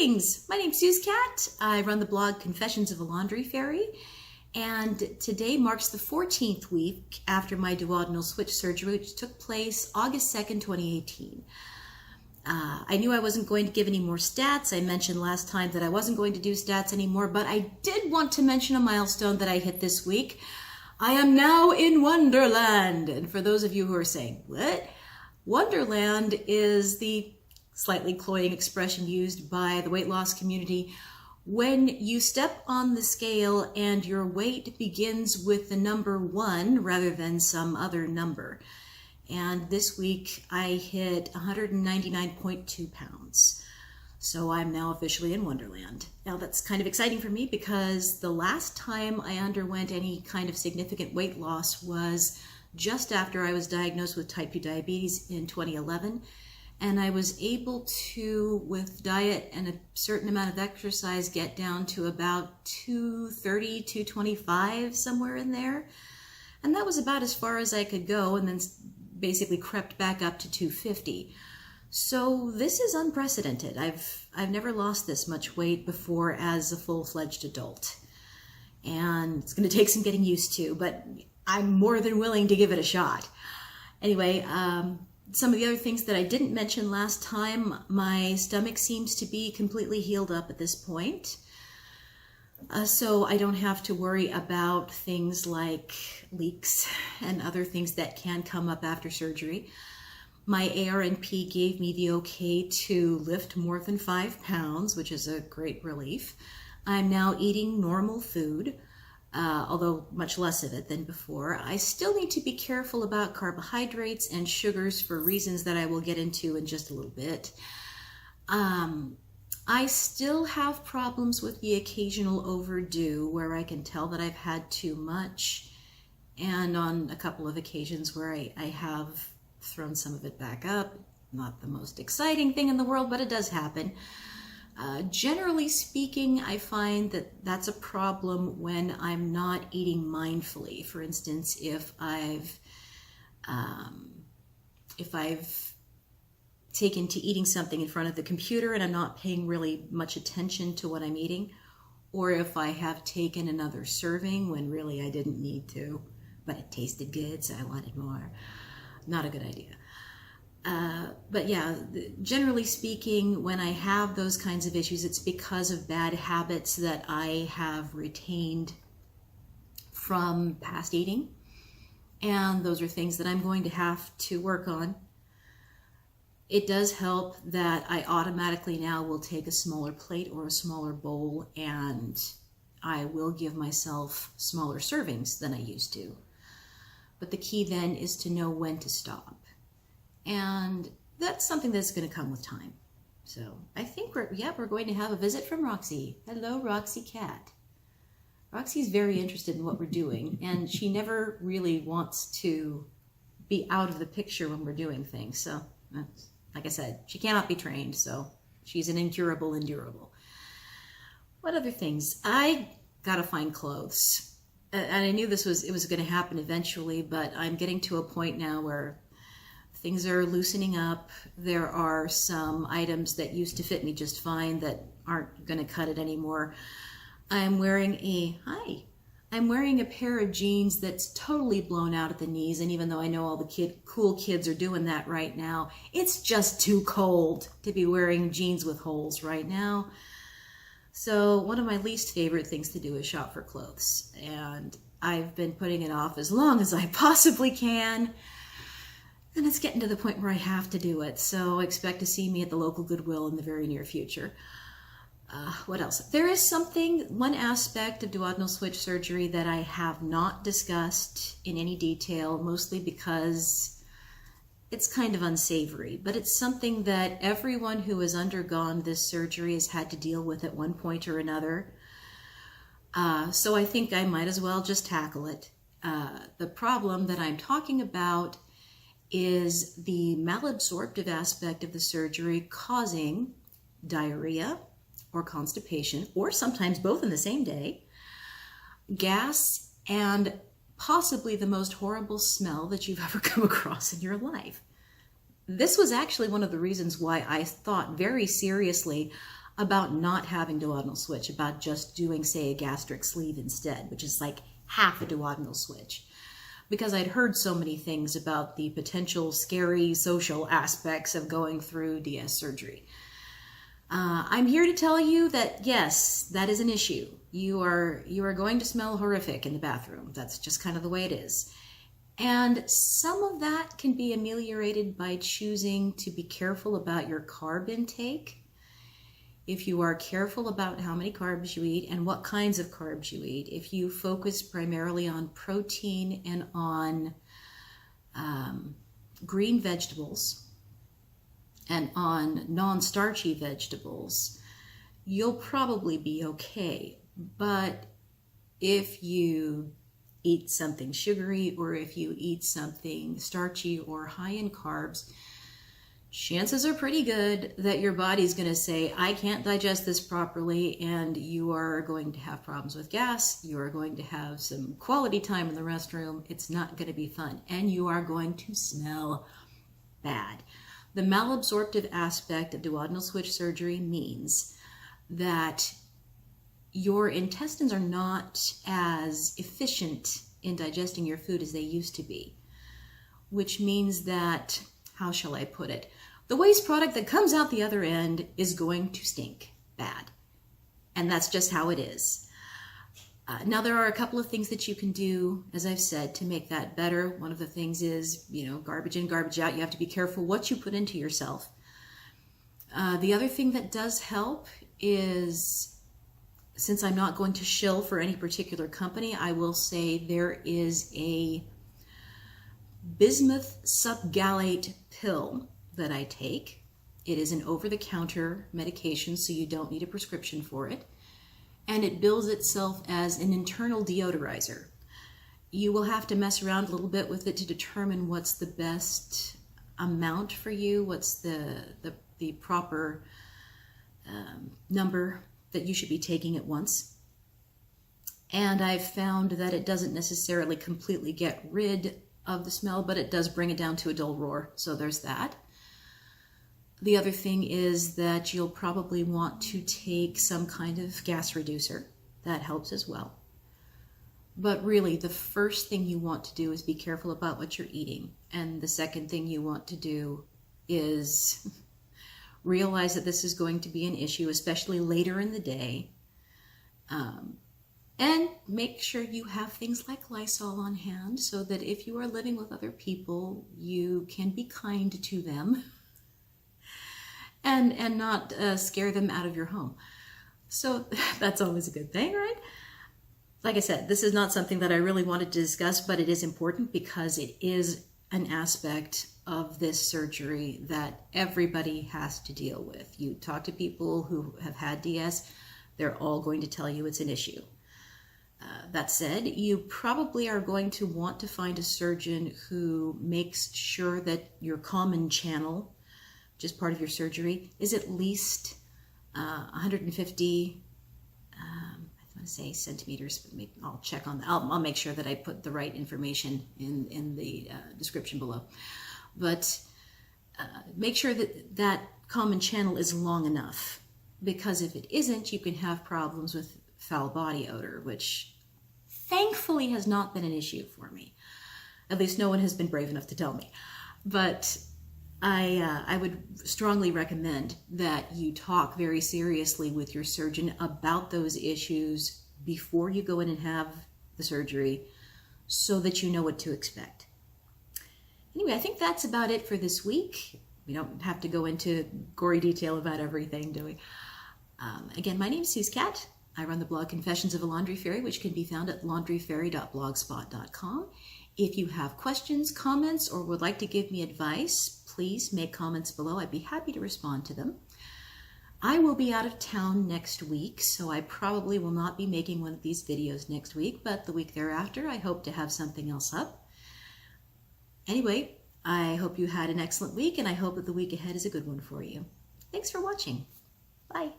Greetings! My name's Soozcat. I run the blog Confessions of a Laundry Faerie, and today marks the 14th week after my duodenal switch surgery, which took place August 2nd, 2018. I knew I wasn't going to give any more stats. I mentioned last time that I wasn't going to do stats anymore, but I did want to mention a milestone that I hit this week. I am now in Wonderland. And for those of you who are saying, what? Wonderland is the slightly cloying expression used by the weight loss community when you step on the scale and your weight begins with the number 1 rather than some other number. And this week I hit 199.2 pounds. So I'm now officially in Wonderland. Now that's kind of exciting for me because the last time I underwent any kind of significant weight loss was just after I was diagnosed with type 2 diabetes in 2011. And I was able to, with diet and a certain amount of exercise, get down to about 230, 225, somewhere in there. And that was about as far as I could go, and then basically crept back up to 250. So this is unprecedented. I've never lost this much weight before as a full-fledged adult. And it's going to take some getting used to, but I'm more than willing to give it a shot. Anyway, some of the other things that I didn't mention last time, my stomach seems to be completely healed up at this point. So I don't have to worry about things like leaks and other things that can come up after surgery. My ARNP gave me the okay to lift more than 5 pounds, which is a great relief. I'm now eating normal food. Although much less of it than before. I still need to be careful about carbohydrates and sugars for reasons that I will get into in just a little bit. I still have problems with the occasional overdue where I can tell that I've had too much, and on a couple of occasions where I have thrown some of it back up. Not the most exciting thing in the world, but it does happen. Generally speaking, I find that that's a problem when I'm not eating mindfully. For instance, if I've taken to eating something in front of the computer and I'm not paying really much attention to what I'm eating, or if I have taken another serving when really I didn't need to, but it tasted good, so I wanted more. Not a good idea. But yeah, generally speaking, when I have those kinds of issues, it's because of bad habits that I have retained from past eating. And those are things that I'm going to have to work on. It does help that I automatically now will take a smaller plate or a smaller bowl, and I will give myself smaller servings than I used to. But the key then is to know when to stop. And that's something that's going to come with time. So I think we're going to have a visit from Roxy. Hello, Roxy-cat. Roxy's very interested in what we're doing, and she never really wants to be out of the picture when we're doing things. So, like I said, she cannot be trained, so she's an incurable endurable. What other things? I gotta find clothes. And I knew it was going to happen eventually, but I'm getting to a point now where things are loosening up. There are some items that used to fit me just fine that aren't going to cut it anymore. I'm wearing a pair of jeans that's totally blown out at the knees, and even though I know all the cool kids are doing that right now, it's just too cold to be wearing jeans with holes right now. So one of my least favorite things to do is shop for clothes, and I've been putting it off as long as I possibly can. And it's getting to the point where I have to do it, so expect to see me at the local Goodwill in the very near future. What else? There is one aspect of duodenal switch surgery that I have not discussed in any detail, mostly because it's kind of unsavory, but it's something that everyone who has undergone this surgery has had to deal with at one point or another. So I think I might as well just tackle it. The problem that I'm talking about is the malabsorptive aspect of the surgery causing diarrhea or constipation, or sometimes both in the same day, gas, and possibly the most horrible smell that you've ever come across in your life. This was actually one of the reasons why I thought very seriously about not having duodenal switch, about just doing, say, a gastric sleeve instead, which is like half a duodenal switch. Because I'd heard so many things about the potential scary social aspects of going through DS surgery. I'm here to tell you that yes, that is an issue. You are going to smell horrific in the bathroom. That's just kind of the way it is. And some of that can be ameliorated by choosing to be careful about your carb intake. If you are careful about how many carbs you eat and what kinds of carbs you eat, if you focus primarily on protein and on green vegetables and on non-starchy vegetables, you'll probably be okay. But if you eat something sugary, or if you eat something starchy or high in carbs, chances are pretty good that your body's going to say, I can't digest this properly, and you are going to have problems with gas, you are going to have some quality time in the restroom, it's not going to be fun, and you are going to smell bad. The malabsorptive aspect of duodenal switch surgery means that your intestines are not as efficient in digesting your food as they used to be, which means that, how shall I put it? The waste product that comes out the other end is going to stink bad. And that's just how it is. Now, there are a couple of things that you can do, as I've said, to make that better. One of the things is, garbage in, garbage out. You have to be careful what you put into yourself. The other thing that does help is, since I'm not going to shill for any particular company, I will say there is a bismuth subgallate pill that I take. It is an over-the-counter medication, so you don't need a prescription for it. And it bills itself as an internal deodorizer. You will have to mess around a little bit with it to determine what's the best amount for you, what's the proper number that you should be taking at once. And I've found that it doesn't necessarily completely get rid of the smell, but it does bring it down to a dull roar, so there's that. The other thing is that you'll probably want to take some kind of gas reducer. That helps as well. But really, the first thing you want to do is be careful about what you're eating. And the second thing you want to do is realize that this is going to be an issue, especially later in the day. And make sure you have things like Lysol on hand so that if you are living with other people, you can be kind to them. And not scare them out of your home. So that's always a good thing, right? Like I said, this is not something that I really wanted to discuss, but it is important because it is an aspect of this surgery that everybody has to deal with. You talk to people who have had DS, they're all going to tell you it's an issue. That said, you probably are going to want to find a surgeon who makes sure that your common channel, just part of your surgery, is at least 150, I want to say centimeters, but maybe I'll check on that. I'll make sure that I put the right information in the description below. But make sure that that common channel is long enough, because if it isn't, you can have problems with foul body odor, which thankfully has not been an issue for me. At least no one has been brave enough to tell me. But I would strongly recommend that you talk very seriously with your surgeon about those issues before you go in and have the surgery, so that you know what to expect. Anyway, I think that's about it for this week. We don't have to go into gory detail about everything, do we? Again, my name is Soozcat. I run the blog Confessions of a Laundry Faerie, which can be found at laundryfaerie.blogspot.com. If you have questions, comments, or would like to give me advice, please make comments below. I'd be happy to respond to them. I will be out of town next week, so I probably will not be making one of these videos next week, but the week thereafter, I hope to have something else up. Anyway, I hope you had an excellent week, and I hope that the week ahead is a good one for you. Thanks for watching. Bye.